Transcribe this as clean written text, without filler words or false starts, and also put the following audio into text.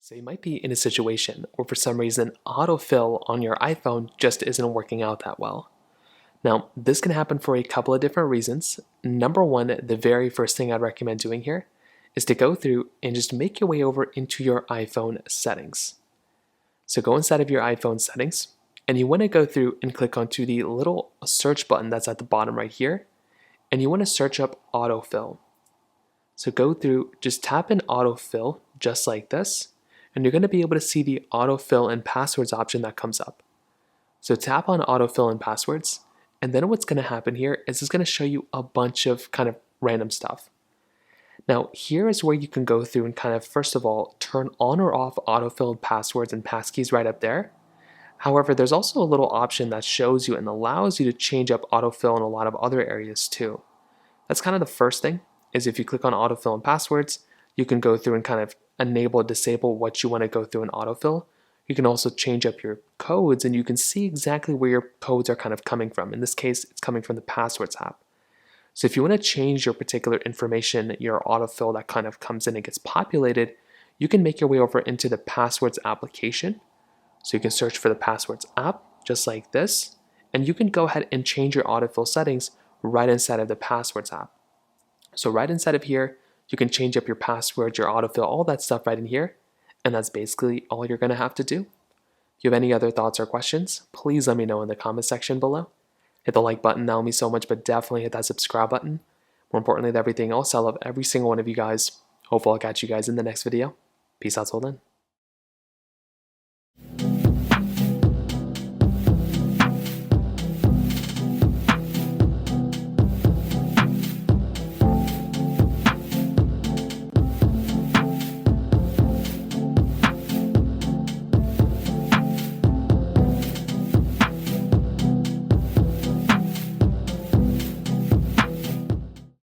So you might be in a situation where for some reason autofill on your iPhone just isn't working out that well. Now, this can happen for a couple of different reasons. Number one, the very first thing I'd recommend doing here is to go through and just make your way over into your iPhone settings. So go inside of your iPhone settings and you want to go through and click onto the little search button that's at the bottom right here, and you want to search up autofill. So go through, just tap in autofill just like this, and you're going to be able to see the autofill and passwords option that comes up. So tap on autofill and passwords, and then what's going to happen here is it's going to show you a bunch of kind of random stuff. Now here is where you can go through and kind of first of all turn on or off autofilled passwords and passkeys right up there. However, there's also a little option that shows you and allows you to change up autofill in a lot of other areas too. That's kind of the first thing, is if you click on autofill and passwords, you can go through and kind of enable or disable what you want to go through in autofill. You can also change up your codes and you can see exactly where your codes are kind of coming from. In this case, it's coming from the passwords app. So if you want to change your particular information, your autofill that kind of comes in and gets populated, you can make your way over into the passwords application. So you can search for the passwords app just like this, and you can go ahead and change your autofill settings right inside of the passwords app. So right inside of here, you can change up your passwords, your autofill, all that stuff right in here. And that's basically all you're going to have to do. If you have any other thoughts or questions, please let me know in the comment section below. Hit the like button, that will mean so much, but definitely hit that subscribe button. More importantly than everything else, I love every single one of you guys. Hopefully I'll catch you guys in the next video. Peace out till then.